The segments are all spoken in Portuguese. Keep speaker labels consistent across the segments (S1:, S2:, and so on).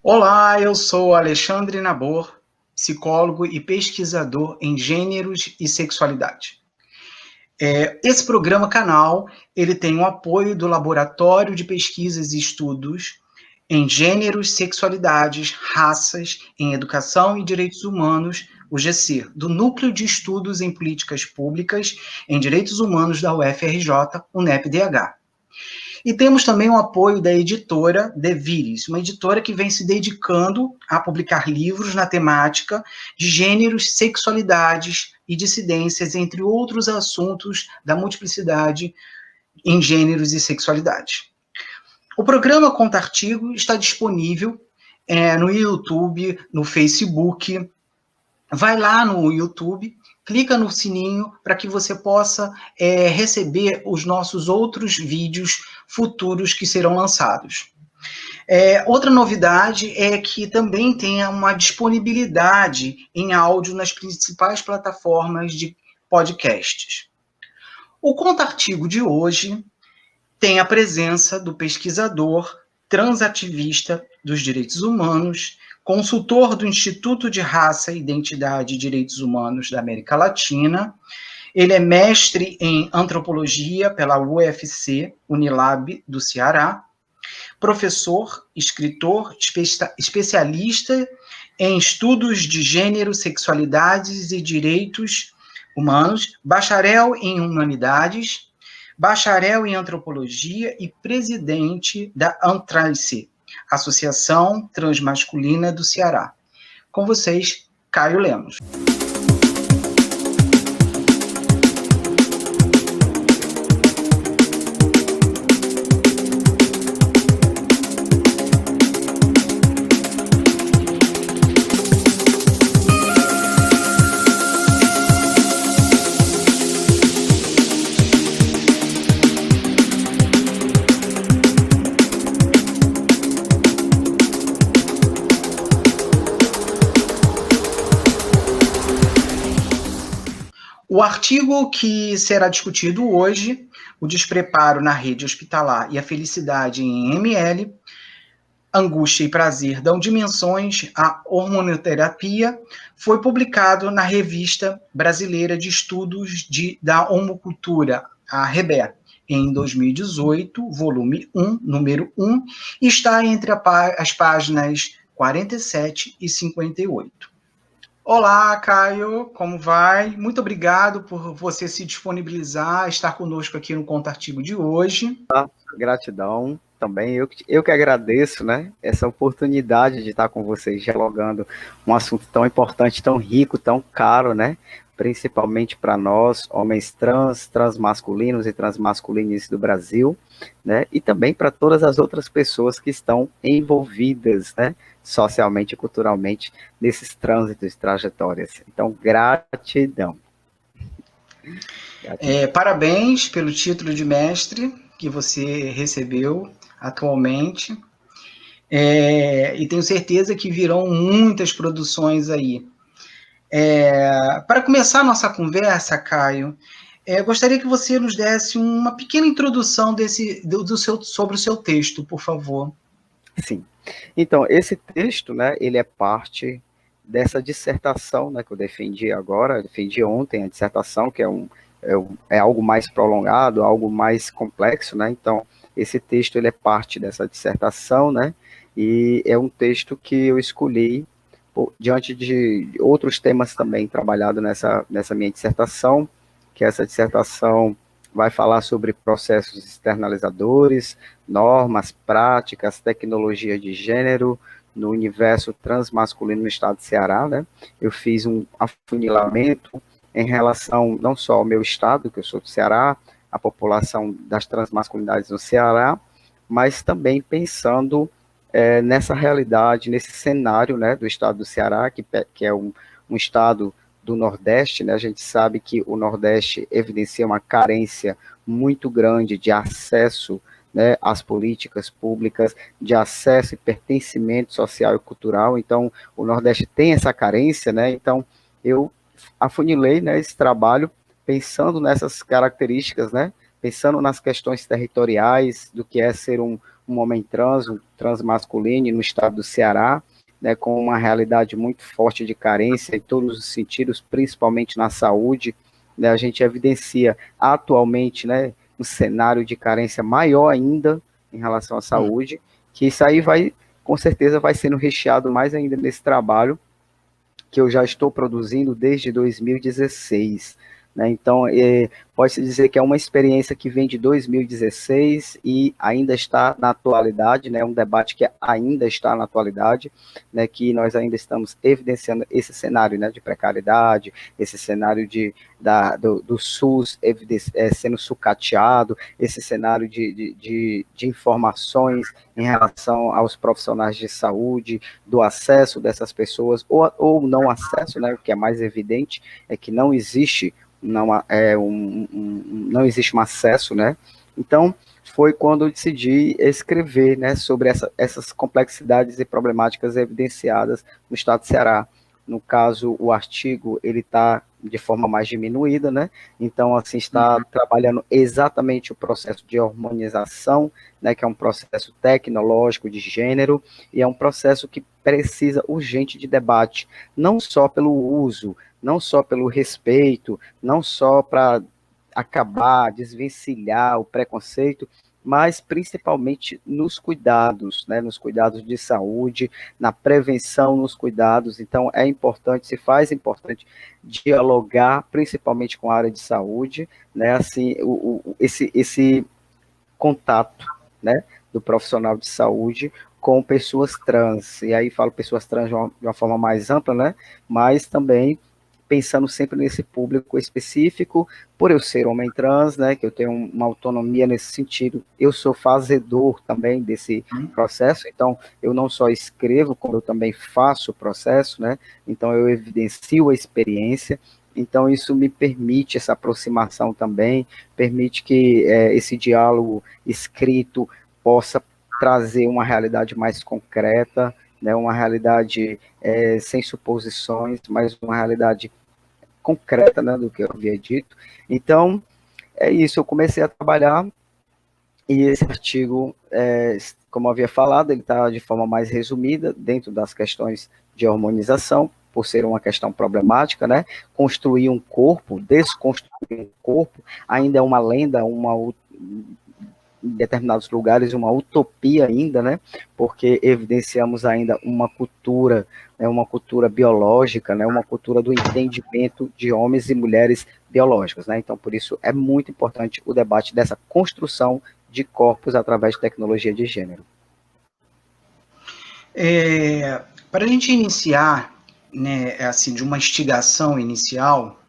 S1: Olá, eu sou Alexandre Nabor, psicólogo e pesquisador em gêneros e sexualidade. Esse programa canal, ele tem o apoio do Laboratório de Pesquisas e Estudos em Gêneros, Sexualidades, Raças, em Educação e Direitos Humanos, o GC, do Núcleo de Estudos em Políticas Públicas em Direitos Humanos da UFRJ, UNEP-DH. E temos também o apoio da editora Devires, uma editora que vem se dedicando a publicar livros na temática de gêneros, sexualidades e dissidências, entre outros assuntos da multiplicidade em gêneros e sexualidades. O programa Conta Artigo está disponível no YouTube, no Facebook. Vai lá no YouTube, clica no sininho para que você possa receber os nossos outros vídeos futuros que serão lançados. Outra novidade é que também tenha uma disponibilidade em áudio nas principais plataformas de podcasts. O Conta Artigo de hoje tem a presença do pesquisador transativista dos direitos humanos, consultor do Instituto de Raça, Identidade e Direitos Humanos da América Latina. Ele é mestre em antropologia pela UFC, Unilab do Ceará, professor, escritor, especialista em estudos de gênero, sexualidades e direitos humanos, bacharel em humanidades, bacharel em antropologia e presidente da Antralice, Associação Transmasculina do Ceará. Com vocês, Caio Lemos. O artigo que será discutido hoje, o despreparo na rede hospitalar e a felicidade em ML, angústia e prazer dão dimensões à hormonoterapia, foi publicado na Revista Brasileira de Estudos da Homocultura, a REBE, em 2018, volume 1, número 1, e está entre as páginas 47 e 58. Olá, Caio, como vai? Muito obrigado por você se disponibilizar, estar conosco aqui no Conta Artigo de hoje.
S2: Gratidão também, eu que agradeço, né, essa oportunidade de estar com vocês dialogando um assunto tão importante, tão rico, tão caro, né, principalmente para nós, homens transmasculinos e transmasculinas do Brasil, né, e também para todas as outras pessoas que estão envolvidas, né, socialmente e culturalmente nesses trânsitos e trajetórias. Então, gratidão.
S1: Parabéns pelo título de mestre que você recebeu atualmente, e tenho certeza que virão muitas produções aí. Para começar a nossa conversa, Caio, gostaria que você nos desse uma pequena introdução sobre o seu texto, por favor.
S2: Sim. Então, esse texto, né, ele é parte dessa dissertação, né, que eu defendi ontem a dissertação, que é algo mais prolongado, algo mais complexo, né, então esse texto ele é parte dessa dissertação, né, e é um texto que eu escolhi diante de outros temas também trabalhados nessa minha dissertação, que essa dissertação vai falar sobre processos externalizadores, normas, práticas, tecnologia de gênero no universo transmasculino no estado de Ceará, né? Eu fiz um afunilamento em relação não só ao meu estado, que eu sou do Ceará, a população das transmasculinidades no Ceará, mas também pensando nessa realidade, nesse cenário, né, do estado do Ceará, que é um estado do Nordeste, né? A gente sabe que o Nordeste evidencia uma carência muito grande de acesso, né, às políticas públicas, de acesso e pertencimento social e cultural. Então, o Nordeste tem essa carência, né? Então, eu afunilei, né, esse trabalho pensando nessas características, né? Pensando nas questões territoriais do que é ser um um homem trans, um transmasculino no estado do Ceará, né, com uma realidade muito forte de carência em todos os sentidos, principalmente na saúde, né, a gente evidencia atualmente, né, um cenário de carência maior ainda em relação à saúde, que isso aí vai, com certeza, vai sendo recheado mais ainda nesse trabalho que eu já estou produzindo desde 2016. Né? Então, pode-se dizer que é uma experiência que vem de 2016 e ainda está na atualidade, né? Um debate que ainda está na atualidade, né? Que nós ainda estamos evidenciando esse cenário, né? De precariedade, esse cenário do SUS sendo sucateado, esse cenário de informações em relação aos profissionais de saúde, do acesso dessas pessoas, ou não acesso, né? O que é mais evidente é que não existe não existe um acesso, né? Então, foi quando eu decidi escrever, né, sobre essas complexidades e problemáticas evidenciadas no estado do Ceará. No caso, o artigo, ele está de forma mais diminuída, né? Então, assim, está trabalhando exatamente o processo de hormonização, né, que é um processo tecnológico de gênero, e é um processo que precisa urgente de debate, não só pelo uso, não só pelo respeito, não só para acabar, desvencilhar o preconceito, mas principalmente nos cuidados, né, nos cuidados de saúde, na prevenção, nos cuidados. Então, é importante, se faz importante dialogar, principalmente com a área de saúde, né, assim, esse contato, né, do profissional de saúde com pessoas trans. E aí falo pessoas trans de uma forma mais ampla, né, mas também pensando sempre nesse público específico, por eu ser homem trans, né, que eu tenho uma autonomia nesse sentido, eu sou fazedor também desse processo, então eu não só escrevo, como eu também faço o processo, né, então eu evidencio a experiência, então isso me permite essa aproximação também, permite que esse diálogo escrito possa trazer uma realidade mais concreta, né, uma realidade sem suposições, mas uma realidade concreta, né, do que eu havia dito. Então, é isso, eu comecei a trabalhar e esse artigo, como eu havia falado, ele está de forma mais resumida dentro das questões de hormonização, por ser uma questão problemática, né? Construir um corpo, desconstruir um corpo, ainda é uma lenda, em determinados lugares uma utopia ainda, né? Porque evidenciamos ainda né, uma cultura biológica, né? Uma cultura do entendimento de homens e mulheres biológicos, né? Então, por isso é muito importante o debate dessa construção de corpos através de tecnologia de gênero.
S1: Para a gente iniciar, né, assim, de uma instigação inicial,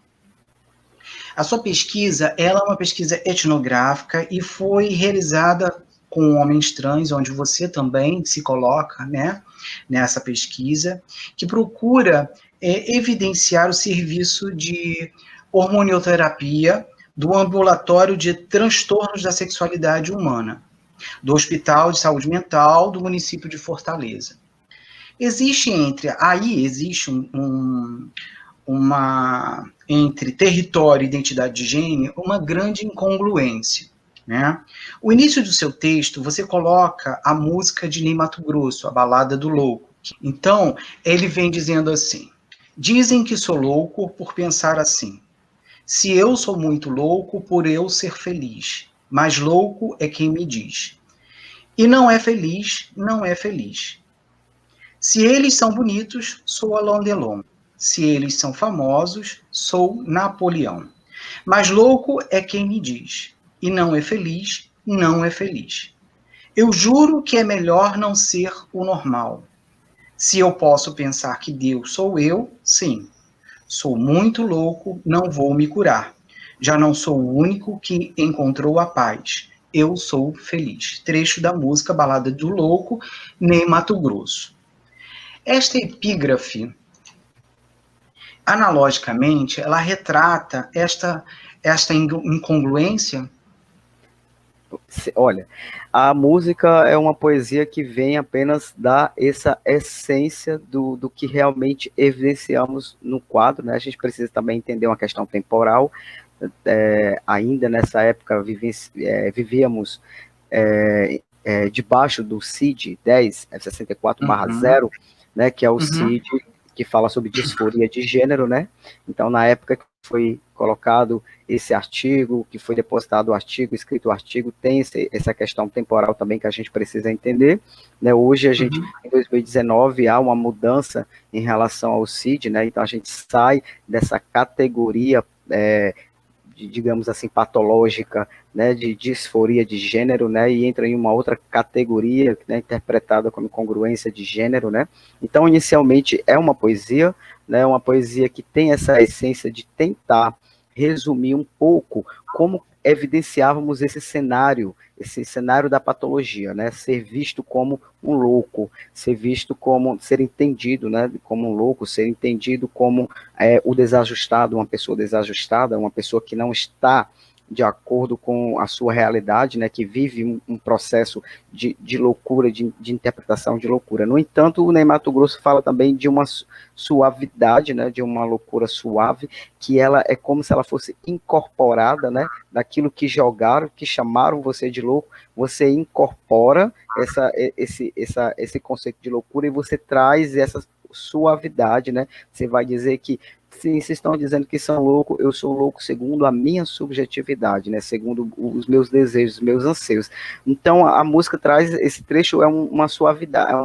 S1: a sua pesquisa, ela é uma pesquisa etnográfica e foi realizada com homens trans, onde você também se coloca, né, nessa pesquisa, que procura evidenciar o serviço de hormonioterapia do ambulatório de transtornos da sexualidade humana, do Hospital de Saúde Mental do município de Fortaleza. Existe entre território e identidade de gênero, uma grande incongruência. Né? O início do seu texto, você coloca a música de Ney Matogrosso, a Balada do Louco. Então, ele vem dizendo assim, dizem que sou louco por pensar assim, se eu sou muito louco por eu ser feliz, mas louco é quem me diz. E não é feliz, não é feliz. Se eles são bonitos, sou Alain Delon. Se eles são famosos, sou Napoleão. Mas louco é quem me diz. E não é feliz, não é feliz. Eu juro que é melhor não ser o normal. Se eu posso pensar que Deus sou eu, sim. Sou muito louco, não vou me curar. Já não sou o único que encontrou a paz. Eu sou feliz. Trecho da música Balada do Louco, Ney Matogrosso. Esta epígrafe, analogicamente, ela retrata esta incongruência?
S2: Olha, a música é uma poesia que vem apenas dar essa essência do que realmente evidenciamos no quadro, né? A gente precisa também entender uma questão temporal. Ainda nessa época vivíamos debaixo do CID-10, F64/0, né, que é o CID que fala sobre disforia de gênero, né? Então, na época que foi colocado esse artigo, que foi depositado o artigo, escrito o artigo, tem essa questão temporal também que a gente precisa entender, né? Hoje a gente, em 2019, há uma mudança em relação ao CID, né? Então a gente sai dessa categoria, digamos assim, patológica, né, de disforia de gênero, né, e entra em uma outra categoria, né, interpretada como congruência de gênero, né. Então, inicialmente, é uma poesia, né, uma poesia que tem essa essência de tentar resumir um pouco como evidenciávamos esse cenário da patologia, né, ser visto como um louco, ser visto como, ser entendido, né, como um louco, ser entendido como o desajustado, uma pessoa desajustada, uma pessoa que não está de acordo com a sua realidade, né, que vive um processo de loucura, de interpretação de loucura. No entanto, o Ney Matogrosso fala também de uma suavidade, né, de uma loucura suave, que ela é como se ela fosse incorporada, né, daquilo que jogaram, que chamaram você de louco, você incorpora esse conceito de loucura e você traz essa suavidade, né, você vai dizer que sim, vocês estão dizendo que são loucos, eu sou louco segundo a minha subjetividade, né? Segundo os meus desejos, os meus anseios. Então, a música traz, esse trecho é uma suavidade, é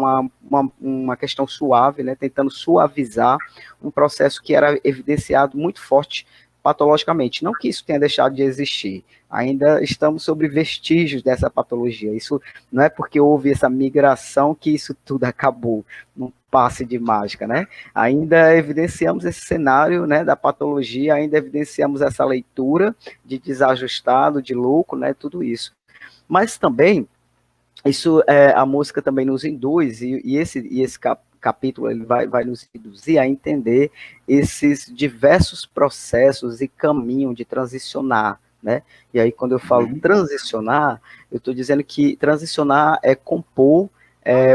S2: uma questão suave, né? Tentando suavizar um processo que era evidenciado muito forte patologicamente. Não que isso tenha deixado de existir, ainda estamos sobre vestígios dessa patologia. Isso não é porque houve essa migração que isso tudo acabou, num passe de mágica, né? Ainda evidenciamos esse cenário, né, da patologia, ainda evidenciamos essa leitura de desajustado, de louco, né, tudo isso. Mas também, a música também nos induz, e esse capítulo ele vai nos induzir a entender esses diversos processos e caminho de transicionar, né? E aí, quando eu falo transicionar, eu estou dizendo que transicionar é compor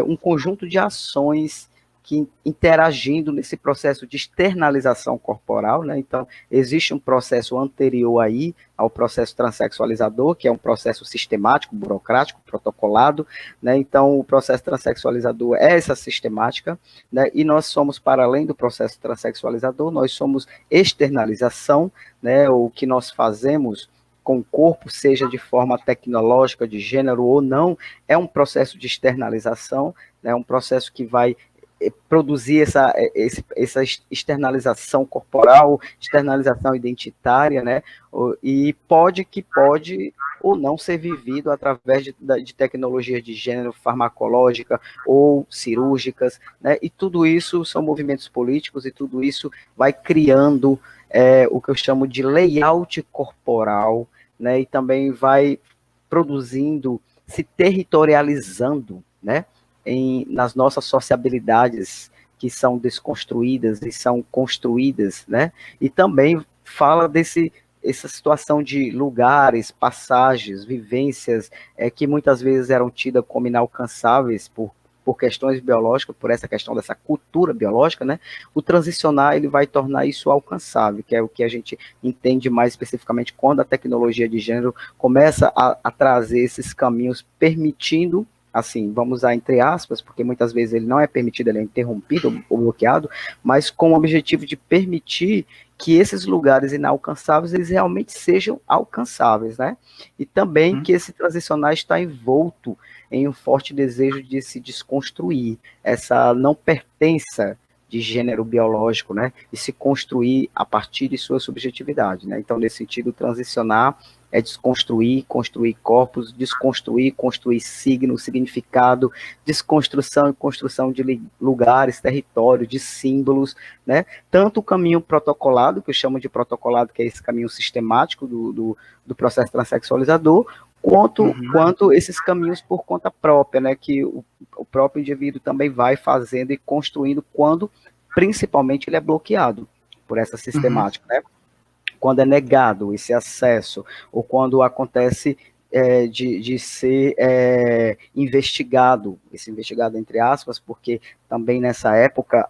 S2: um conjunto de ações que interagindo nesse processo de externalização corporal, né? Então, existe um processo anterior aí ao processo transexualizador, que é um processo sistemático, burocrático, protocolado, né? Então, o processo transexualizador é essa sistemática, né? E nós somos, para além do processo transexualizador, nós somos externalização, né? O que nós fazemos com o corpo, seja de forma tecnológica, de gênero ou não, é um processo de externalização, né? Um processo que vai produzir essa externalização corporal, externalização identitária, né? E pode ou não ser vivido através de tecnologias de gênero farmacológica ou cirúrgicas, né? E tudo isso são movimentos políticos e tudo isso vai criando o que eu chamo de layout corporal, né? E também vai produzindo, se territorializando, né? Nas nossas sociabilidades que são desconstruídas e são construídas, né? E também fala essa situação de lugares, passagens, vivências que muitas vezes eram tidas como inalcançáveis por questões biológicas, por essa questão dessa cultura biológica, né? O transicionar ele vai tornar isso alcançável, que é o que a gente entende mais especificamente quando a tecnologia de gênero começa a trazer esses caminhos, permitindo, assim, vamos usar entre aspas, porque muitas vezes ele não é permitido, ele é interrompido ou bloqueado, mas com o objetivo de permitir que esses lugares inalcançáveis, eles realmente sejam alcançáveis, né? E também que esse transicionar está envolto em um forte desejo de se desconstruir, essa não pertença de gênero biológico, né? E se construir a partir de sua subjetividade, né? Então, nesse sentido, transicionar é desconstruir, construir corpos, desconstruir, construir signo, significado, desconstrução e construção de lugares, território, de símbolos, né? Tanto o caminho protocolado, que eu chamo de protocolado, que é esse caminho sistemático do processo transexualizador, quanto esses caminhos por conta própria, né? Que o próprio indivíduo também vai fazendo e construindo quando, principalmente, ele é bloqueado por essa sistemática, né? Quando é negado esse acesso, ou quando acontece de ser investigado, esse investigado entre aspas, porque também nessa época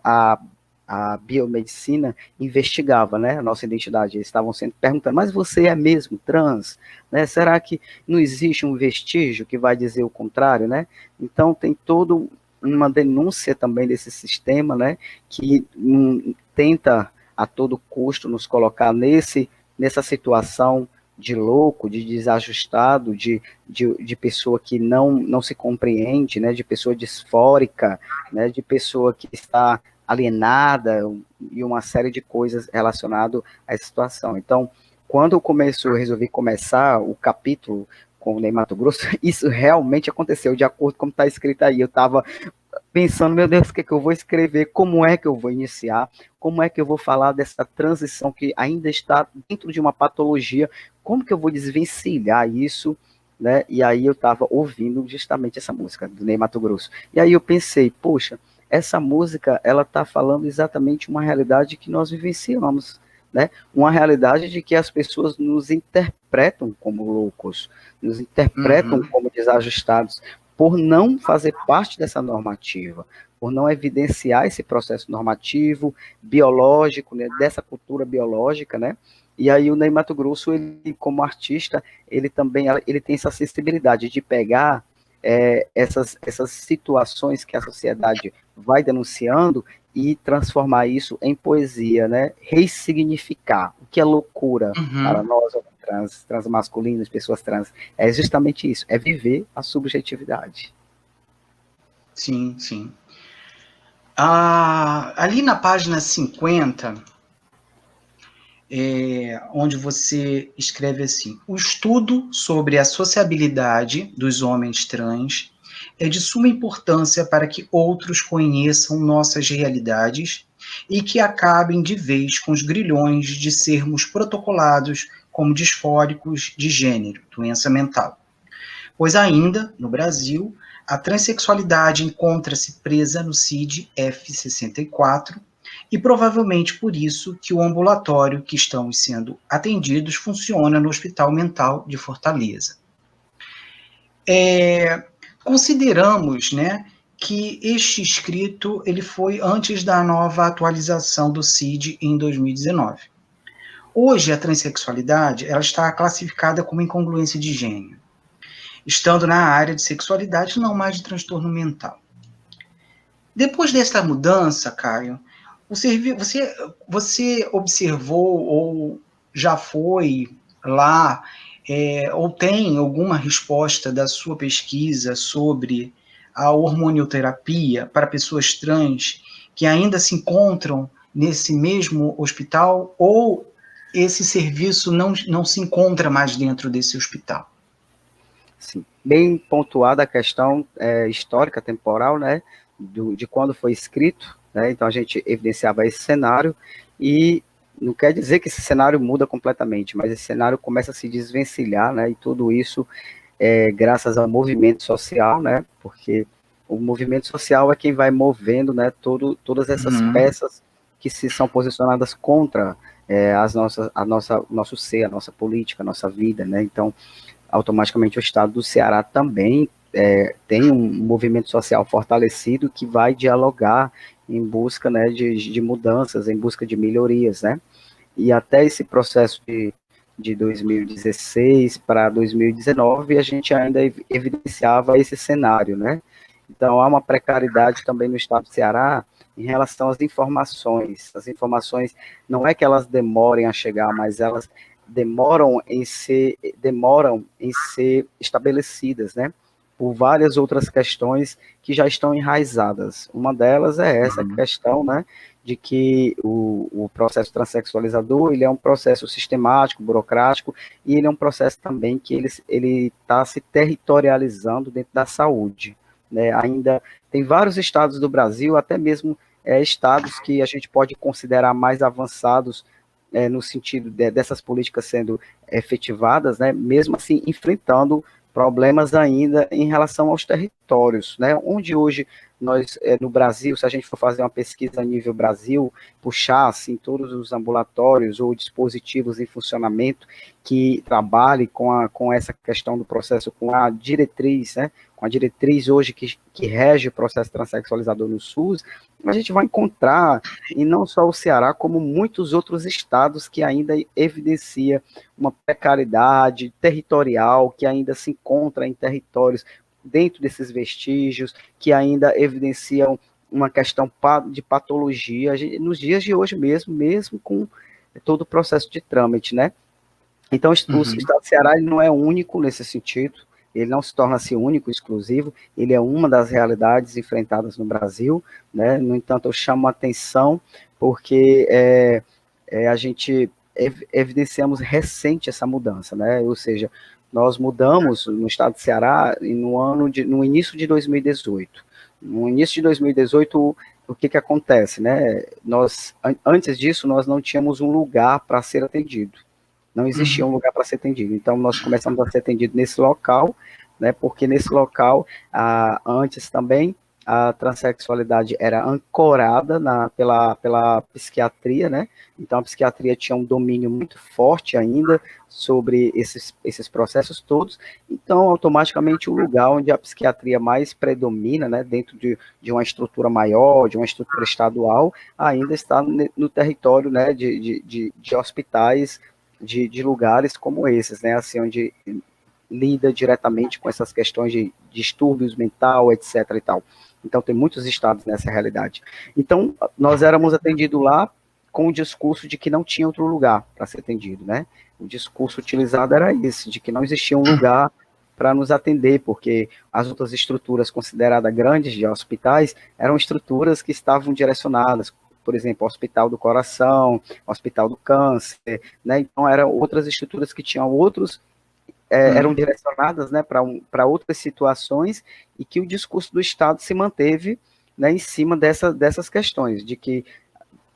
S2: a biomedicina investigava, né, a nossa identidade. Eles estavam sempre perguntando, mas você é mesmo trans? Né? Será que não existe um vestígio que vai dizer o contrário? Né? Então, tem todo uma denúncia também desse sistema, né, que tenta a todo custo nos colocar nessa situação de louco, de desajustado, de pessoa que não se compreende, né, de pessoa disfórica, né, de pessoa que está alienada e uma série de coisas relacionadas a essa situação. Então, quando eu resolvi começar o capítulo com o Ney Matogrosso, isso realmente aconteceu, de acordo com como está escrito aí. Eu estava pensando, meu Deus, o que é que eu vou escrever, como é que eu vou iniciar, como é que eu vou falar dessa transição que ainda está dentro de uma patologia, como que eu vou desvencilhar isso, né? E aí eu estava ouvindo justamente essa música do Ney Matogrosso. E aí eu pensei, poxa, essa música, ela está falando exatamente uma realidade que nós vivenciamos, né? Uma realidade de que as pessoas nos interpretam como loucos, nos interpretam como desajustados, por não fazer parte dessa normativa, por não evidenciar esse processo normativo, biológico, né, dessa cultura biológica, né? E aí o Ney Matogrosso, ele, como artista, ele também ele tem essa sensibilidade de pegar essas situações que a sociedade vai denunciando e transformar isso em poesia, né? Ressignificar o que é loucura para nós, transmasculinos, pessoas trans. É justamente isso, é viver a subjetividade.
S1: Sim, sim. Ali na página 50, onde você escreve assim: o estudo sobre a sociabilidade dos homens trans é de suma importância para que outros conheçam nossas realidades e que acabem de vez com os grilhões de sermos protocolados como disfóricos de gênero, doença mental. Pois ainda, no Brasil, a transexualidade encontra-se presa no CID F64 e provavelmente por isso que o ambulatório que estamos sendo atendidos funciona no Hospital Mental de Fortaleza. Consideramos, né, que este escrito ele foi antes da nova atualização do CID em 2019. Hoje, a transexualidade ela está classificada como incongruência de gênero, estando na área de sexualidade, não mais de transtorno mental. Depois dessa mudança, Caio, você observou ou já foi lá, ou tem alguma resposta da sua pesquisa sobre a hormonioterapia para pessoas trans que ainda se encontram nesse mesmo hospital, ou esse serviço não se encontra mais dentro desse hospital?
S2: Sim, bem pontuada a questão histórica, temporal, né, de quando foi escrito, né, então a gente evidenciava esse cenário, e não quer dizer que esse cenário muda completamente, mas esse cenário começa a se desvencilhar, né, e tudo isso graças ao movimento social, né, porque o movimento social é quem vai movendo, né, todas essas peças que são posicionadas contra nosso ser, a nossa política, a nossa vida, né, então automaticamente o estado do Ceará também tem um movimento social fortalecido que vai dialogar em busca, né, de mudanças, em busca de melhorias, né? E até esse processo de 2016 para 2019, a gente ainda evidenciava esse cenário, né? Então, há uma precariedade também no estado do Ceará em relação às informações. As informações, não é que elas demorem a chegar, mas elas demoram em ser estabelecidas, né? Por várias outras questões que já estão enraizadas. Uma delas é essa questão, né, de que o processo transexualizador, ele é um processo sistemático, burocrático, e ele é um processo também que ele está se territorializando dentro da saúde, né? Ainda tem vários estados do Brasil, até mesmo estados que a gente pode considerar mais avançados no sentido dessas políticas sendo efetivadas, né, mesmo assim enfrentando problemas ainda em relação aos territórios, né, onde hoje nós, no Brasil, se a gente for fazer uma pesquisa a nível Brasil, puxar, assim, todos os ambulatórios ou dispositivos em funcionamento que trabalhem com essa questão do processo, com a diretriz, né, com a diretriz hoje que rege o processo transexualizador no SUS, a gente vai encontrar, e não só o Ceará, como muitos outros estados que ainda evidencia uma precariedade territorial, que ainda se encontra em territórios dentro desses vestígios, que ainda evidenciam uma questão de patologia, nos dias de hoje mesmo com todo o processo de trâmite, né? Então, o Estado do Ceará ele não é único nesse sentido, ele não se torna assim único, exclusivo, ele é uma das realidades enfrentadas no Brasil, né? No entanto, eu chamo a atenção porque a gente evidenciamos recente essa mudança, né? Ou seja, nós mudamos no estado do Ceará no início de 2018. No início de 2018, o que acontece, né? Antes disso, nós não tínhamos um lugar para ser atendido. Não existia um lugar para ser atendido. Então, nós começamos a ser atendido nesse local, né? Porque nesse local, antes também, a transexualidade era ancorada pela psiquiatria, né? Então, a psiquiatria tinha um domínio muito forte ainda sobre esses processos todos. Então, automaticamente, o lugar onde a psiquiatria mais predomina, né, dentro de uma estrutura maior, de uma estrutura estadual, ainda está no território, né, de hospitais, de lugares como esses, né, assim, onde lida diretamente com essas questões de distúrbios mental, etc. e tal. Então, tem muitos estados nessa realidade. Então, nós éramos atendidos lá com o discurso de que não tinha outro lugar para ser atendido, né? O discurso utilizado era esse, de que não existia um lugar para nos atender, porque as outras estruturas consideradas grandes de hospitais eram estruturas que estavam direcionadas, por exemplo, Hospital do Coração, Hospital do Câncer, né? Então, eram outras estruturas que tinham outros eram direcionadas, né, para outras situações, e que o discurso do Estado se manteve, né, em cima dessas questões, de que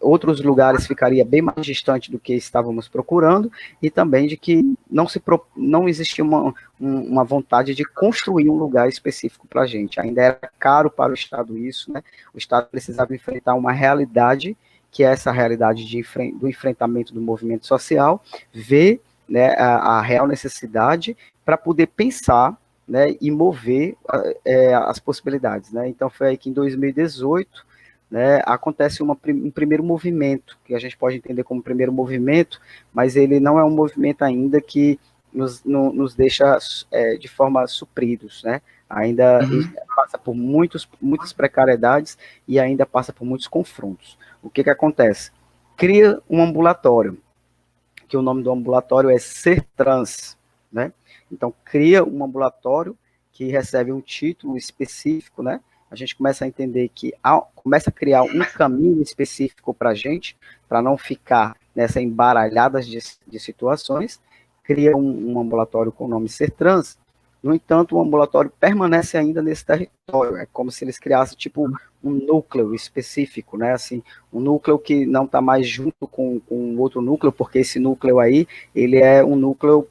S2: outros lugares ficaria bem mais distante do que estávamos procurando, e também de que não existia uma vontade de construir um lugar específico para a gente. Ainda era caro para o Estado isso, né? O Estado precisava enfrentar uma realidade, que é essa realidade do enfrentamento do movimento social, ver, né, a real necessidade para poder pensar, né, e mover as possibilidades, né? Então foi aí que em 2018, né, acontece um primeiro movimento, que a gente pode entender como primeiro movimento, mas ele não é um movimento ainda que nos deixa de forma supridos, né? Ainda passa por muitas precariedades e ainda passa por muitos confrontos. O que acontece? Cria um ambulatório, que o nome do ambulatório é Ser Trans, né? Então, cria um ambulatório que recebe um título específico, né? A gente começa a entender que começa a criar um caminho específico para a gente, para não ficar nessa embaralhada de situações, cria um ambulatório com o nome Ser Trans. No entanto, o ambulatório permanece ainda nesse território, é como se eles criassem, tipo, um núcleo específico, né, assim, um núcleo que não está mais junto com outro núcleo, porque esse núcleo aí, ele é um núcleo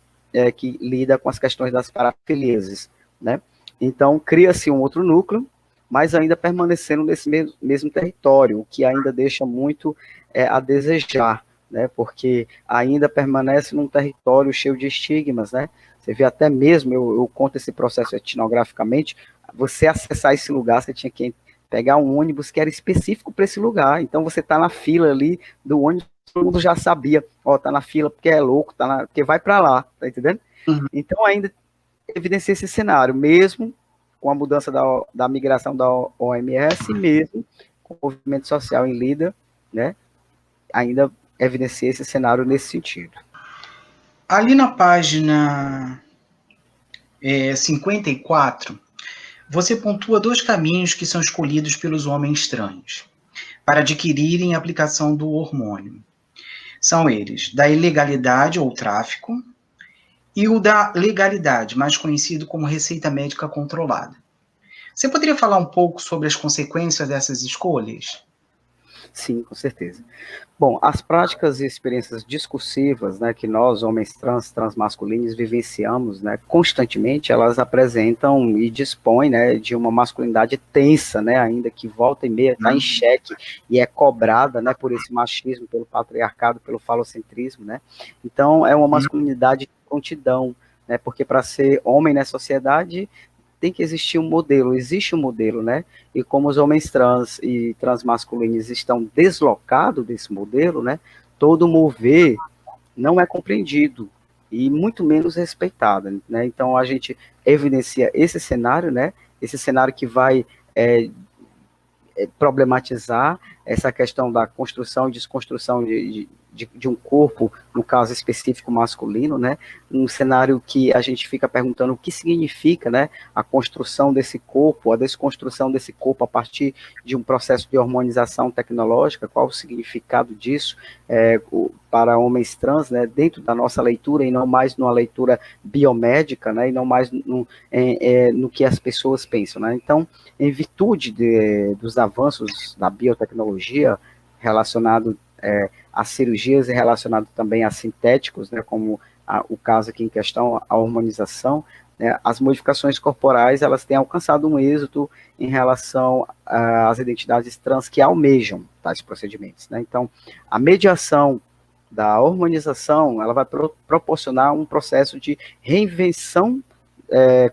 S2: que lida com as questões das parafiliases, né. Então, cria-se um outro núcleo, mas ainda permanecendo nesse mesmo território, o que ainda deixa muito a desejar, né, porque ainda permanece num território cheio de estigmas, né. Você vê até mesmo, eu conto esse processo etnograficamente, você acessar esse lugar, você tinha que pegar um ônibus que era específico para esse lugar, então você está na fila ali do ônibus, todo mundo já sabia, ó, tá na fila porque é louco, porque vai para lá, tá entendendo? Então ainda evidencia esse cenário, mesmo com a mudança da migração da OMS, mesmo com o movimento social em Lida, né, ainda evidencia esse cenário nesse sentido.
S1: Ali na página 54, você pontua 2 caminhos que são escolhidos pelos homens trans para adquirirem a aplicação do hormônio. São eles, da ilegalidade ou tráfico, e o da legalidade, mais conhecido como receita médica controlada. Você poderia falar um pouco sobre as consequências dessas escolhas?
S2: Sim, com certeza. Bom, as práticas e experiências discursivas, né, que nós, homens trans, transmasculinos, vivenciamos, né, constantemente, elas apresentam e dispõem, né, de uma masculinidade tensa, né, ainda que volta e meia está em xeque e é cobrada, né, por esse machismo, pelo patriarcado, pelo falocentrismo, né. Então, é uma masculinidade de prontidão, né, porque para ser homem na sociedade tem que existir um modelo, existe um modelo, né? E como os homens trans e transmasculinos estão deslocados desse modelo, né? Todo mover não é compreendido e muito menos respeitado, né? Então a gente evidencia esse cenário, né? Esse cenário que vai problematizar essa questão da construção e desconstrução de um corpo, no caso específico masculino, né? Um cenário que a gente fica perguntando o que significa, né? A construção desse corpo, a desconstrução desse corpo a partir de um processo de hormonização tecnológica, qual o significado disso para homens trans, né? Dentro da nossa leitura e não mais numa leitura biomédica, né? E não mais no que as pessoas pensam, né? Então, em virtude dos avanços da biotecnologia relacionado a cirurgias e relacionado também a sintéticos, né, como o caso aqui em questão, a hormonização, né, as modificações corporais, elas têm alcançado um êxito em relação às identidades trans que almejam tais procedimentos, né? Então, a mediação da hormonização, ela vai proporcionar um processo de reinvenção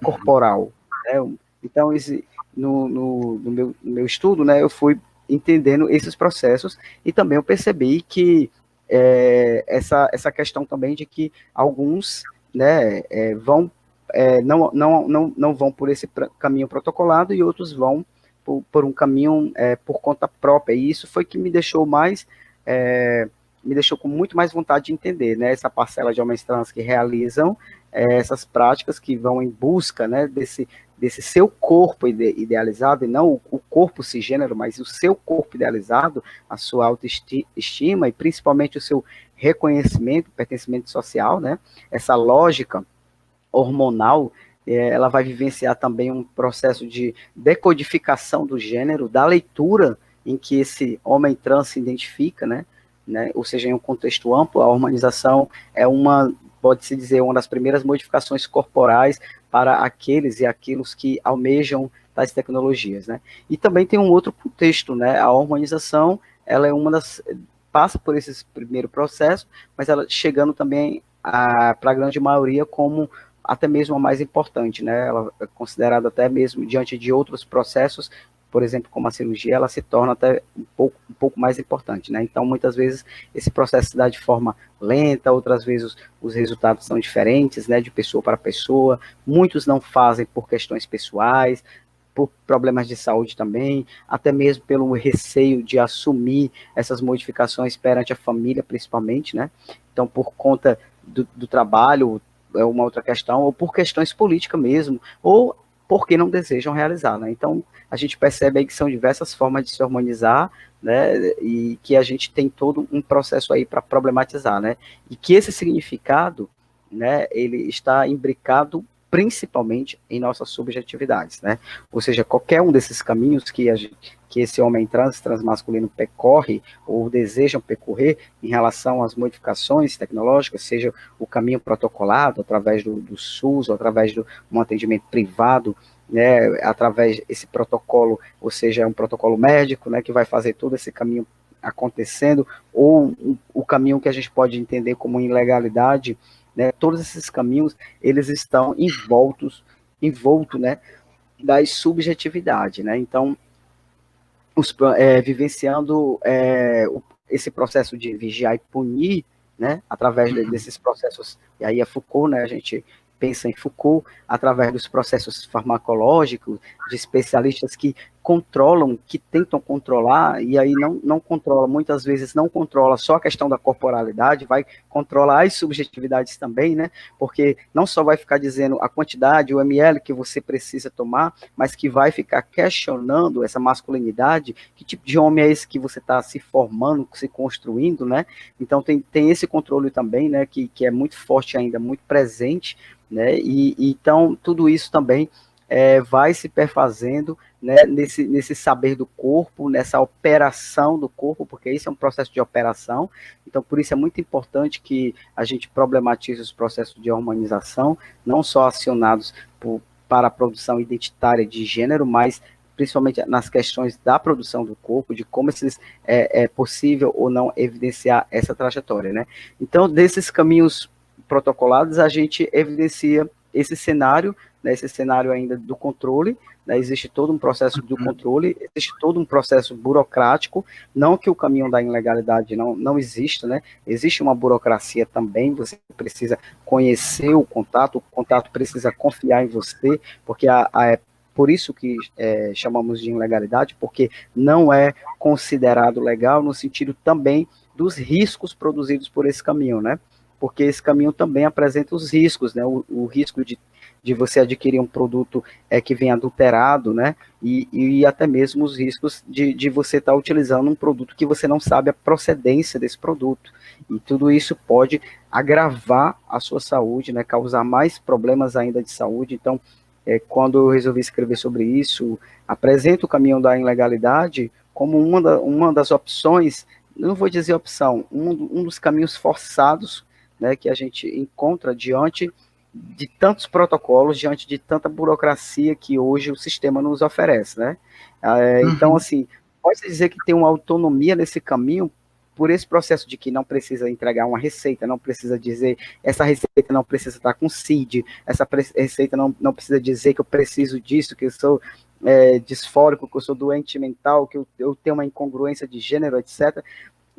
S2: corporal, né? Então, no meu estudo, né, eu fui entendendo esses processos e também eu percebi que essa questão também de que alguns, né, não vão por esse caminho protocolado e outros vão por um caminho por conta própria. E isso foi que me deixou me deixou com muito mais vontade de entender, né, essa parcela de homens trans que realizam essas práticas, que vão em busca, né, desse seu corpo idealizado, e não o corpo cisgênero, mas o seu corpo idealizado, a sua autoestima e principalmente o seu reconhecimento, pertencimento social, né, essa lógica hormonal, ela vai vivenciar também um processo de decodificação do gênero, da leitura em que esse homem trans se identifica, né, ou seja, em um contexto amplo, a hormonização é pode-se dizer, uma das primeiras modificações corporais para aqueles e aqueles que almejam tais tecnologias, né? E também tem um outro contexto, né? A hormonização, ela é passa por esse primeiro processo, mas ela chegando também para a grande maioria como até mesmo a mais importante, né? Ela é considerada até mesmo diante de outros processos, por exemplo, como a cirurgia, ela se torna até um pouco mais importante, né? Então, muitas vezes, esse processo se dá de forma lenta, outras vezes os resultados são diferentes, né, de pessoa para pessoa, muitos não fazem por questões pessoais, por problemas de saúde também, até mesmo pelo receio de assumir essas modificações perante a família, principalmente, né? Então, por conta do trabalho, é uma outra questão, ou por questões políticas mesmo, ou porque não desejam realizar, né? Então, a gente percebe aí que são diversas formas de se harmonizar, né? E que a gente tem todo um processo aí para problematizar, né? E que esse significado, né, ele está imbricado principalmente em nossas subjetividades, né? Ou seja, qualquer um desses caminhos que esse homem transmasculino percorre ou desejam percorrer em relação às modificações tecnológicas, seja o caminho protocolado através do SUS, ou através de um atendimento privado, né, através desse protocolo, ou seja, um protocolo médico, né, que vai fazer todo esse caminho acontecendo, ou o caminho que a gente pode entender como ilegalidade, né, todos esses caminhos, eles estão envoltos, né, das subjetividades, né, então, vivenciando esse processo de vigiar e punir, né, através desses processos, e aí é Foucault, né, a gente pensa em Foucault, através dos processos farmacológicos, de especialistas que controlam, que tentam controlar, e aí não controla, muitas vezes não controla só a questão da corporalidade, vai controlar as subjetividades também, né, porque não só vai ficar dizendo a quantidade, o ml que você precisa tomar, mas que vai ficar questionando essa masculinidade, que tipo de homem é esse que você está se formando, se construindo, né, então tem esse controle também, né, que é muito forte ainda, muito presente, né, e então tudo isso também vai se perfazendo, né, nesse saber do corpo, nessa operação do corpo, porque isso é um processo de operação. Então, por isso é muito importante que a gente problematize os processos de hormonização, não só acionados para a produção identitária de gênero, mas principalmente nas questões da produção do corpo, de como é possível ou não evidenciar essa trajetória, né? Então, desses caminhos protocolados, a gente evidencia esse cenário, né, esse cenário ainda do controle, né, existe todo um processo do controle, existe todo um processo burocrático, não que o caminho da ilegalidade não exista, né, existe uma burocracia também, você precisa conhecer o contato precisa confiar em você, porque é por isso que chamamos de ilegalidade, porque não é considerado legal no sentido também dos riscos produzidos por esse caminho, né? Porque esse caminho também apresenta os riscos, né? O risco de você adquirir um produto que vem adulterado, né? E até mesmo os riscos de você estar utilizando um produto que você não sabe a procedência desse produto. E tudo isso pode agravar a sua saúde, né? Causar mais problemas ainda de saúde. Então, quando eu resolvi escrever sobre isso, apresento o caminho da ilegalidade como uma das opções, não vou dizer opção, um dos caminhos forçados, né, que a gente encontra diante de tantos protocolos, diante de tanta burocracia que hoje o sistema nos oferece, né? Então, assim, pode dizer que tem uma autonomia nesse caminho por esse processo de que não precisa entregar uma receita, não precisa dizer, essa receita não precisa estar com CID, essa receita não precisa dizer que eu preciso disso, que eu sou disfórico, que eu sou doente mental, que eu tenho uma incongruência de gênero, etc.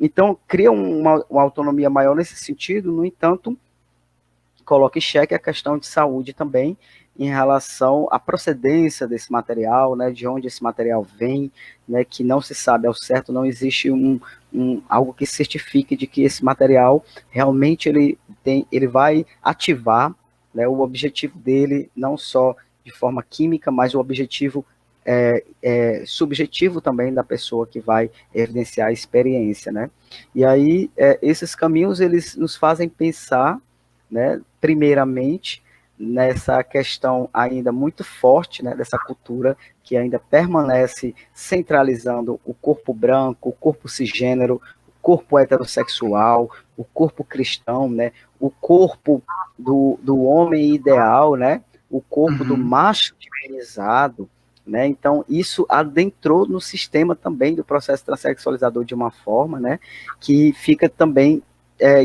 S2: Então, cria uma autonomia maior nesse sentido, no entanto, coloca em xeque a questão de saúde também, em relação à procedência desse material, né, de onde esse material vem, né, que não se sabe ao certo, não existe algo que certifique de que esse material realmente ele vai ativar, né, o objetivo dele, não só de forma química, mas o objetivo subjetivo também da pessoa que vai evidenciar a experiência, né? E aí, esses caminhos, eles nos fazem pensar, né, primeiramente, nessa questão ainda muito forte, né, dessa cultura que ainda permanece centralizando o corpo branco, o corpo cisgênero, o corpo heterossexual, o corpo cristão, né, o corpo do homem ideal, né, o corpo do macho divinizado, né? Então, isso adentrou no sistema também do processo transexualizador de uma forma, né, que fica também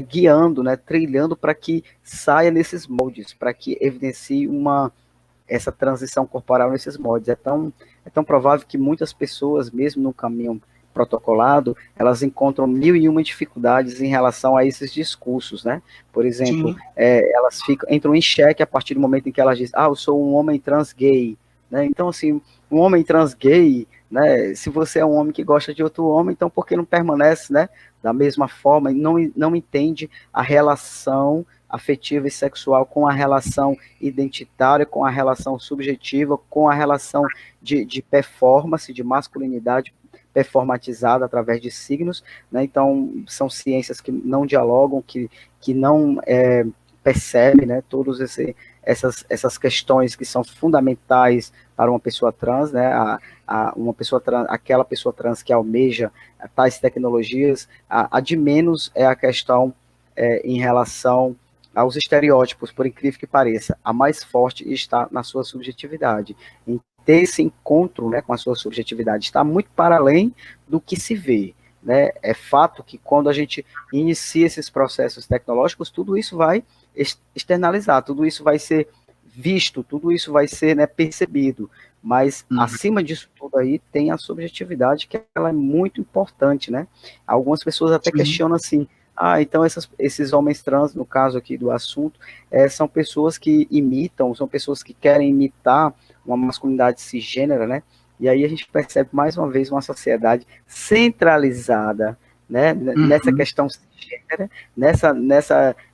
S2: guiando, né, trilhando para que saia nesses moldes, para que evidencie essa transição corporal nesses moldes. É tão provável que muitas pessoas, mesmo no caminho protocolado, elas encontram mil e uma dificuldades em relação a esses discursos, né? Por exemplo, elas entram em xeque a partir do momento em que elas dizem, eu sou um homem trans gay, né? Então, assim, um homem trans gay, né? Se você é um homem que gosta de outro homem, então por que não permanece, né, da mesma forma, e não entende a relação afetiva e sexual com a relação identitária, com a relação subjetiva, com a relação de performance, de masculinidade performatizada através de signos, né? Então, são ciências que não dialogam, que não percebem, né, todas essas questões que são fundamentais para uma pessoa trans, né, uma pessoa trans, aquela pessoa trans que almeja tais tecnologias, a de menos é a questão em relação aos estereótipos, por incrível que pareça, a mais forte está na sua subjetividade. Em ter esse encontro, né, com a sua subjetividade, está muito para além do que se vê, né? É fato que quando a gente inicia esses processos tecnológicos, tudo isso vai externalizar, tudo isso vai ser visto, tudo isso vai ser, né, percebido, mas acima disso tudo aí tem a subjetividade, que ela é muito importante, né? Algumas pessoas até questionam assim, então esses homens trans, no caso aqui do assunto, são pessoas que imitam, são pessoas que querem imitar uma masculinidade cisgênera, né? E aí a gente percebe mais uma vez uma sociedade centralizada, né? Nessa questão cisgênera,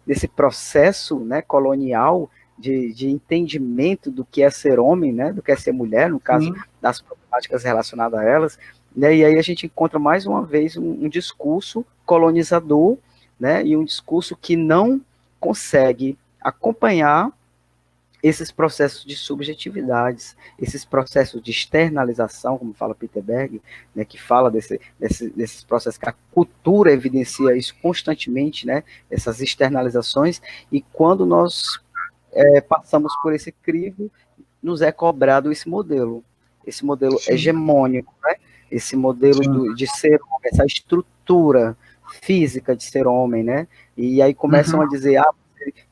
S2: nesse processo, né, colonial de entendimento do que é ser homem, né? Do que é ser mulher, no caso das problemáticas relacionadas a elas, né? E aí a gente encontra mais uma vez um discurso colonizador, né, e um discurso que não consegue acompanhar esses processos de subjetividades, esses processos de externalização, como fala Peter Berg, né, que fala desses processos que a cultura evidencia isso constantemente, né, essas externalizações, e quando nós passamos por esse crivo, nos é cobrado esse modelo
S1: Sim,
S2: hegemônico, né, esse modelo
S1: sim.
S2: de ser homem, essa estrutura física de ser homem, né, e aí começam
S1: Uhum,
S2: a dizer,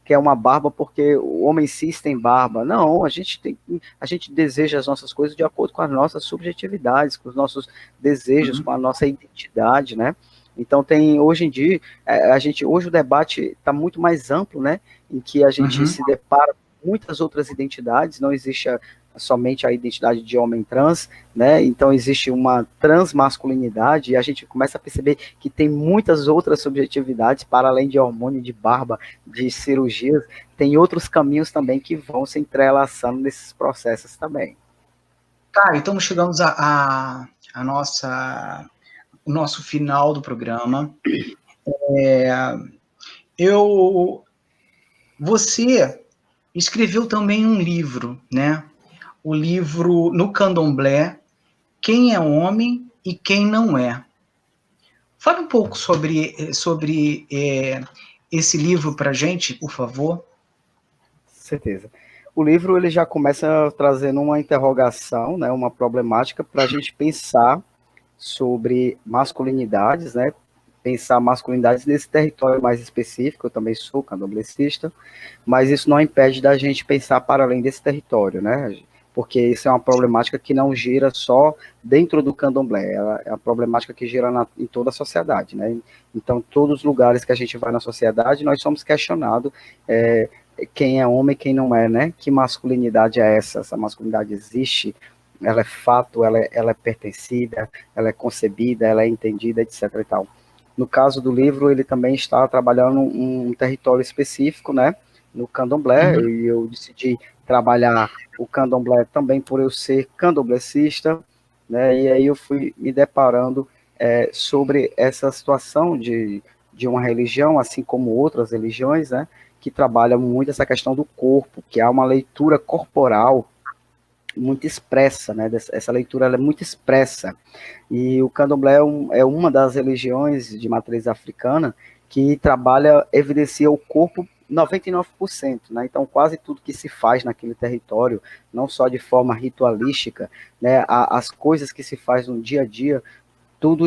S2: que é uma barba porque o homem cis tem barba. Não, a gente deseja as nossas coisas de acordo com as nossas subjetividades, com os nossos desejos, com
S1: uhum,
S2: a nossa identidade, né? Então hoje em dia, hoje o debate está muito mais amplo, né? Em que a gente
S1: uhum.
S2: se depara com muitas outras identidades, não existe somente a identidade de homem trans, né? Então existe uma transmasculinidade e a gente começa a perceber que tem muitas outras subjetividades para além de hormônio, de barba, de cirurgias, tem outros caminhos também que vão se entrelaçando nesses processos também.
S1: Cara, então chegamos a nossa, o nosso final do programa. É, eu, você escreveu também um livro, né? O livro No Candomblé, Quem é Homem e Quem Não É. Fala um pouco sobre esse livro para gente, por favor.
S2: Certeza. O livro ele já começa trazendo uma interrogação, né, uma problemática para a gente pensar sobre masculinidades, né, pensar masculinidades nesse território mais específico. Eu também sou candomblessista, mas isso não impede da gente pensar para além desse território, né? Porque isso é uma problemática que não gira só dentro do candomblé, ela é uma problemática que gira em toda a sociedade, né? Então, todos os lugares que a gente vai na sociedade, nós somos questionados quem é homem e quem não é, né? Que masculinidade é essa? Essa masculinidade existe? Ela é fato, ela é pertencida, ela é concebida, ela é entendida, etc. e tal. No caso do livro, ele também está trabalhando um território específico, né? No candomblé,
S1: Uhum.
S2: e eu decidi trabalhar o candomblé também por eu ser candomblessista, né? E aí eu fui me deparando sobre essa situação de uma religião, assim como outras religiões, né? Que trabalha muito essa questão do corpo, que há uma leitura corporal muito expressa, né? Essa leitura ela é muito expressa. E o candomblé é uma das religiões de matriz africana que trabalha, evidencia o corpo 99%, né? Então, quase tudo que se faz naquele território, não só de forma ritualística, né? As coisas que se faz no dia a dia, tudo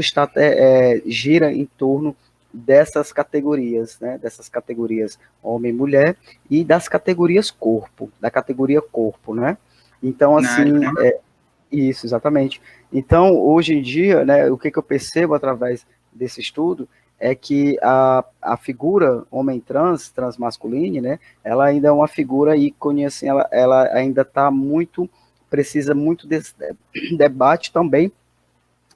S2: gira em torno dessas categorias, né? Dessas categorias homem e mulher e das categorias corpo, da categoria corpo, né? Então,
S1: Na área,
S2: assim,
S1: né?
S2: isso, exatamente. Então, hoje em dia, né, o que eu percebo através desse estudo é que a figura homem trans, transmasculine, né, ela ainda é uma figura ícone, assim, ela ainda está muito, precisa muito desse debate também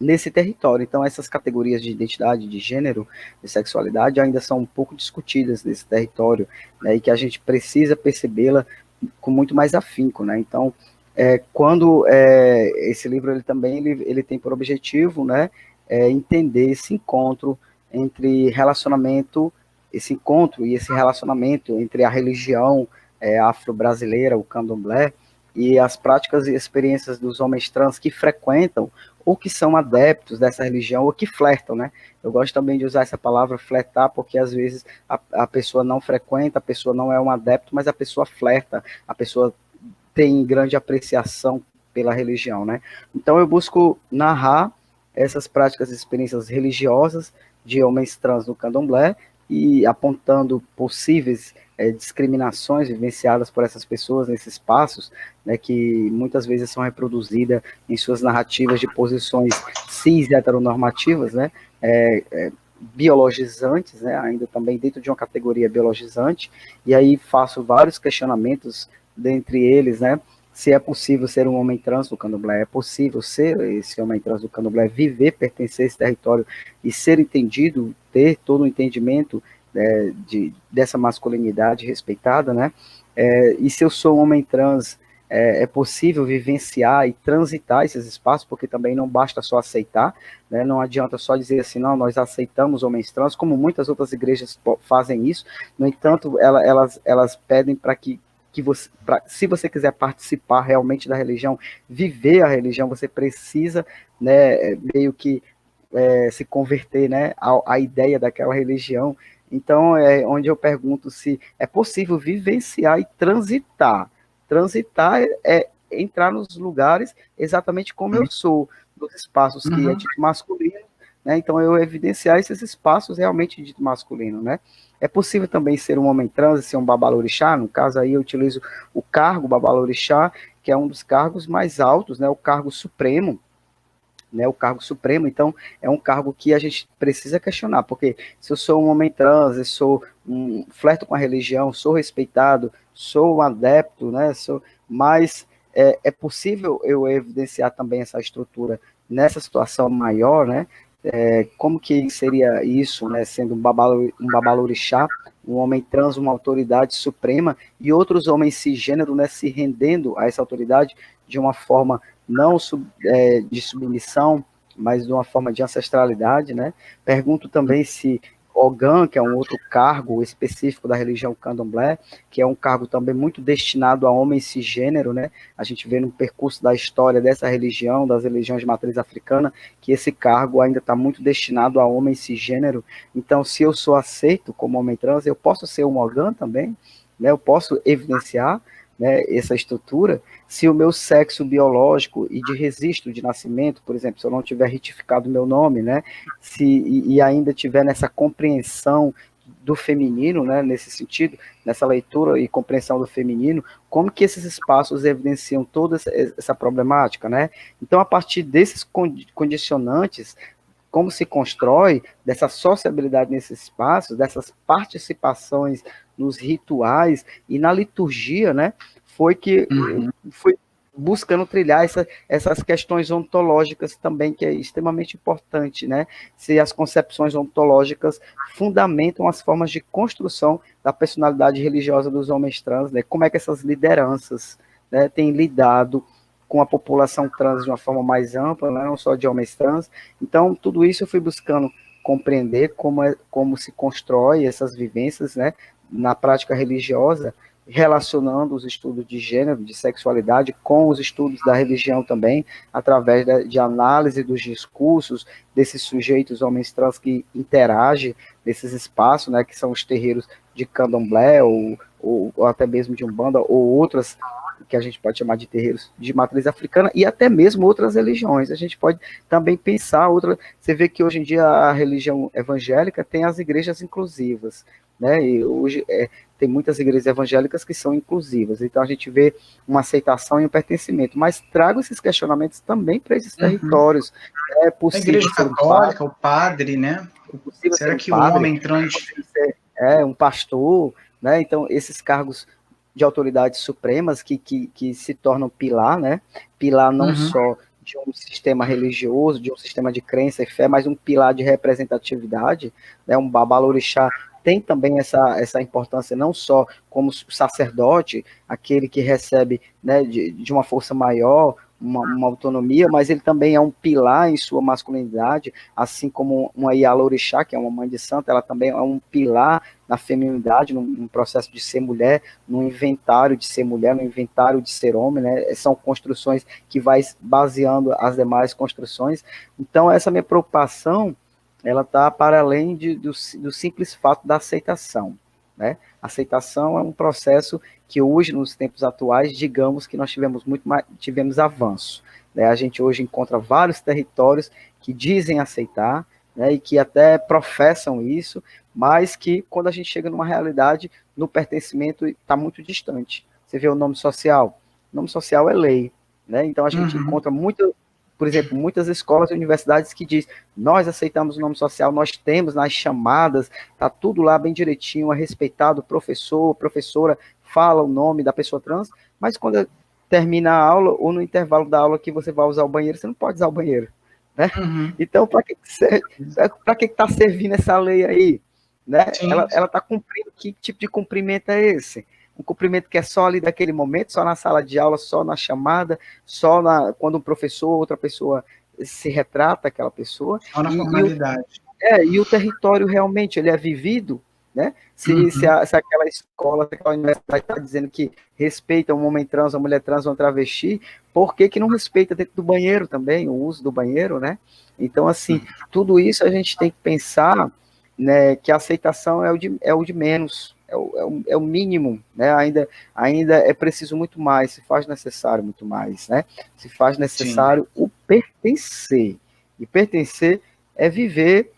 S2: nesse território. Então, essas categorias de identidade, de gênero, de sexualidade ainda são um pouco discutidas nesse território, né, e que a gente precisa percebê-la com muito mais afinco, né? Então, quando esse livro ele também ele tem por objetivo, né, entender esse encontro entre relacionamento, esse encontro e esse relacionamento entre a religião afro-brasileira, o candomblé, e as práticas e experiências dos homens trans que frequentam ou que são adeptos dessa religião ou que flertam, né? Eu gosto também de usar essa palavra flertar, porque às vezes a pessoa não frequenta, a pessoa não é um adepto, mas a pessoa flerta, a pessoa tem grande apreciação pela religião, né? Então eu busco narrar essas práticas e experiências religiosas de homens trans no candomblé e apontando possíveis discriminações vivenciadas por essas pessoas nesses espaços, né, que muitas vezes são reproduzidas em suas narrativas de posições cis heteronormativas, né, biologizantes, né, ainda também dentro de uma categoria biologizante, e aí faço vários questionamentos, dentre eles, né, se é possível ser um homem trans no candomblé, é possível ser esse homem trans no candomblé, viver, pertencer a esse território e ser entendido, ter todo o entendimento dessa masculinidade respeitada, né, e se eu sou um homem trans, é possível vivenciar e transitar esses espaços, porque também não basta só aceitar, né? Não adianta só dizer assim, não, nós aceitamos homens trans, como muitas outras igrejas fazem isso. No entanto, elas pedem para que se você quiser participar realmente da religião, viver a religião, você precisa, né, meio que se converter, né, à ideia daquela religião. Então, é onde eu pergunto se é possível vivenciar e transitar. Transitar é entrar nos lugares exatamente como eu sou, nos espaços que é
S1: Uhum.
S2: dito masculino, né? Então, eu evidenciar esses espaços realmente dito masculino, né? É possível também ser um homem trans e ser um babalorixá. No caso aí, eu utilizo o cargo babalorixá, que é um dos cargos mais altos, né? O cargo supremo, né, o cargo supremo. Então é um cargo que a gente precisa questionar, porque se eu sou um homem trans, eu sou flerto com a religião, sou respeitado, sou um adepto, né, mas é possível eu evidenciar também essa estrutura nessa situação maior, né, como que seria isso, né, sendo um babalorixá, um homem trans, uma autoridade suprema, e outros homens cisgênero, né, se rendendo a essa autoridade de uma forma não de submissão, mas de uma forma de ancestralidade, né? Pergunto também se Ogã, que é um outro cargo específico da religião candomblé, que é um cargo também muito destinado a homens cisgênero, né? A gente vê no percurso da história dessa religião, das religiões de matriz africana, que esse cargo ainda está muito destinado a homens cisgênero. Então, se eu sou aceito como homem trans, eu posso ser um Ogã também, né? Eu posso evidenciar, né, essa estrutura. Se o meu sexo biológico e de registro de nascimento, por exemplo, se eu não tiver retificado o meu nome, né, e ainda tiver nessa compreensão do feminino, né, nesse sentido, nessa leitura e compreensão do feminino, como que esses espaços evidenciam toda essa problemática, né? Então, a partir desses condicionantes, como se constrói dessa sociabilidade nesses espaços, dessas participações nos rituais e na liturgia, né? Foi que foi buscando trilhar essas questões ontológicas também, que é extremamente importante, né? Se as concepções ontológicas fundamentam as formas de construção da personalidade religiosa dos homens trans, né? Como é que essas lideranças, né, têm lidado com a população trans de uma forma mais ampla, né, não só de homens trans. Então, tudo isso eu fui buscando compreender como se constrói essas vivências, né, na prática religiosa, relacionando os estudos de gênero, de sexualidade, com os estudos da religião também, através de análise dos discursos desses sujeitos homens trans que interagem nesses espaços, né, que são os terreiros de candomblé, ou até mesmo de umbanda, ou outras que a gente pode chamar de terreiros de matriz africana, e até mesmo outras religiões. A gente pode também pensar outra. Você vê que hoje em dia a religião evangélica tem as igrejas inclusivas, né? E hoje tem muitas igrejas evangélicas que são inclusivas. Então a gente vê uma aceitação e um pertencimento. Mas trago esses questionamentos também para esses territórios. É
S1: A
S2: possível
S1: Igreja
S2: ser um padre,
S1: Católica, o padre, né?
S2: é possível ser
S1: Será
S2: um
S1: que o
S2: padre,
S1: homem trans.
S2: é possível ser um pastor, né? Então esses cargos de autoridades supremas que se tornam pilar, né? Pilar não
S1: Uhum.
S2: só de um sistema religioso, de um sistema de crença e fé, mas um pilar de representatividade, né? Um babalorixá tem também essa importância não só como sacerdote, aquele que recebe, né, de uma força maior, uma autonomia, mas ele também é um pilar em sua masculinidade, assim como uma Ialorixá, que é uma mãe de santo, ela também é um pilar na feminilidade, num processo de ser mulher, no inventário de ser mulher, no inventário de ser homem, né? São construções que vai baseando as demais construções. Então, essa minha preocupação, ela está para além do simples fato da aceitação, né? Aceitação é um processo que hoje, nos tempos atuais, digamos que nós tivemos avanço, né? A gente hoje encontra vários territórios que dizem aceitar, né, e que até professam isso, mas que quando a gente chega numa realidade, no pertencimento está muito distante. Você vê o nome social é lei, né? Então a gente
S1: Uhum.
S2: encontra por exemplo, muitas escolas e universidades que diz, nós aceitamos o nome social, nós temos nas chamadas, tá tudo lá bem direitinho, é respeitado, professor, professora, fala o nome da pessoa trans, mas quando termina a aula ou no intervalo da aula que você vai usar o banheiro, você não pode usar o banheiro, né?
S1: Uhum.
S2: Então, para que está servindo essa lei aí? Né?
S1: Sim.
S2: Ela está cumprindo, que tipo de cumprimento é esse? Um cumprimento que é só ali daquele momento, só na sala de aula, só na chamada, quando um professor ou outra pessoa se retrata aquela pessoa,
S1: Só na formalidade.
S2: e o território realmente ele é vivido, né? Se aquela escola, se aquela universidade está dizendo que respeita um homem trans, uma mulher trans, uma travesti, por que que não respeita dentro do banheiro também, o uso do banheiro, né? Então, assim, tudo isso a gente tem que pensar, né, que a aceitação é o de menos, é o mínimo, né? Ainda é preciso muito mais, se faz necessário muito mais, né? Se faz necessário Sim. o pertencer. E pertencer é viver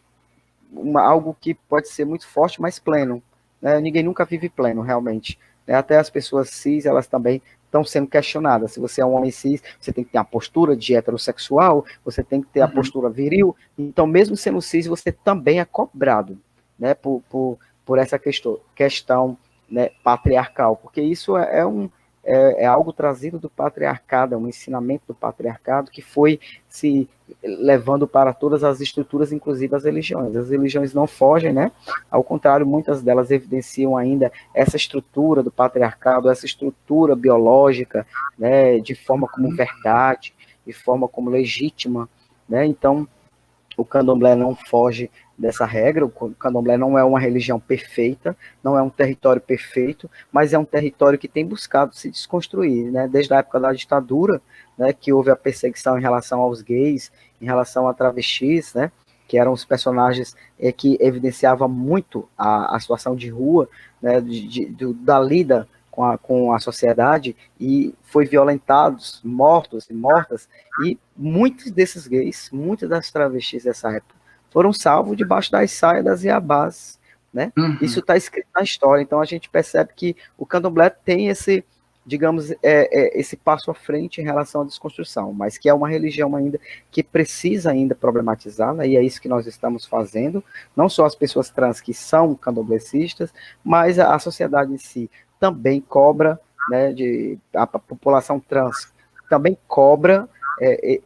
S2: algo que pode ser muito forte, mas pleno. Né? Ninguém nunca vive pleno, realmente. Né? Até as pessoas cis, elas também estão sendo questionadas. Se você é um homem cis, você tem que ter a postura de heterossexual, você tem que ter a postura viril. Então, mesmo sendo cis, você também é cobrado, né? por essa questão né, patriarcal, porque isso é algo trazido do patriarcado, é um ensinamento do patriarcado que foi se levando para todas as estruturas, inclusive as religiões. As religiões não fogem, né? Ao contrário, muitas delas evidenciam ainda essa estrutura do patriarcado, essa estrutura biológica, né, de forma como verdade, de forma como legítima, né? Então, o candomblé não foge dessa regra, o candomblé não é uma religião perfeita, não é um território perfeito, mas é um território que tem buscado se desconstruir, né? Desde a época da ditadura, né, que houve a perseguição em relação aos gays, em relação a travestis, né, que eram os personagens que evidenciavam muito a situação de rua, né, da lida com a sociedade, e foi violentados, mortos e mortas, e muitos desses gays, muitas das travestis dessa época, foram salvos debaixo das saias das iabás, né? Isso está escrito na história, então a gente percebe que o candomblé tem esse, digamos, esse passo à frente em relação à desconstrução, mas que é uma religião ainda que precisa ainda problematizar, né? E é isso que nós estamos fazendo, não só as pessoas trans que são candomblecistas, mas a sociedade em si também cobra, né, a população trans também cobra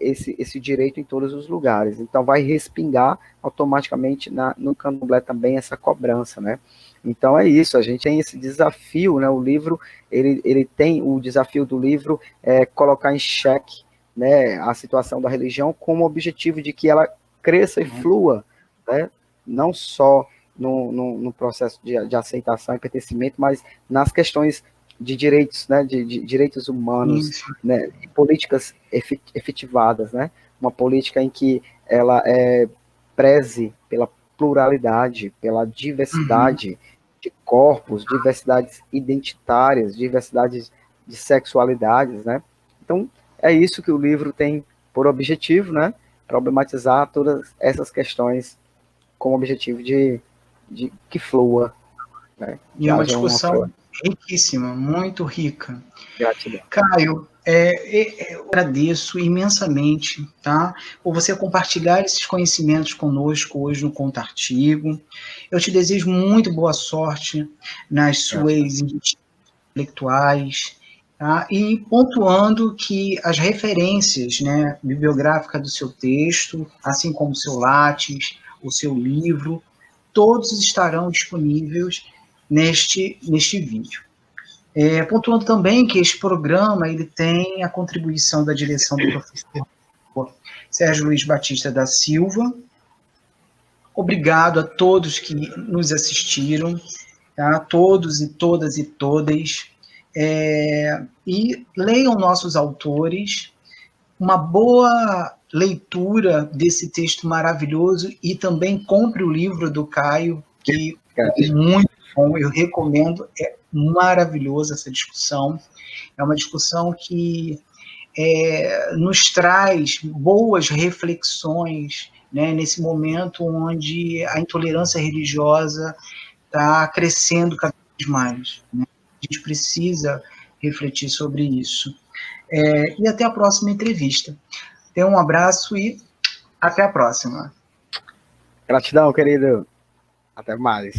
S2: esse direito em todos os lugares. Então, vai respingar automaticamente no candomblé também essa cobrança, né? Então, é isso, a gente tem esse desafio, né? O livro, ele tem o desafio do livro colocar em xeque, né, a situação da religião com o objetivo de que ela cresça e flua, né? Não só no processo de aceitação e pertencimento, mas nas questões de direitos, né, de direitos humanos, né, e políticas efetivadas, né, uma política em que ela preze pela pluralidade, pela diversidade de corpos, diversidades identitárias, diversidades de sexualidades, né. Então, é isso que o livro tem por objetivo, né, problematizar todas essas questões com o objetivo de que flua, né?
S1: E é uma discussão riquíssima, muito rica.
S2: Gratidão.
S1: Caio, eu agradeço imensamente, tá? Por você compartilhar esses conhecimentos conosco hoje no Conta Artigo. Eu te desejo muito boa sorte nas suas intelectuais, tá? E pontuando que as referências, né, bibliográficas do seu texto, assim como o seu látis, o seu livro, todos estarão disponíveis neste vídeo. Pontuando também que este programa ele tem a contribuição da direção do professor Sérgio Luiz Batista da Silva. Obrigado a todos que nos assistiram, tá? Todos e todas e todas. E leiam nossos autores. Uma boa leitura desse texto maravilhoso e também compre o livro do Caio, que é muito bom, eu recomendo, é maravilhosa essa discussão. É uma discussão que nos traz boas reflexões, né, nesse momento onde a intolerância religiosa está crescendo cada vez mais. Né? A gente precisa refletir sobre isso. E até a próxima entrevista. Tenha um abraço e até a próxima.
S2: Gratidão, querido. Até mais.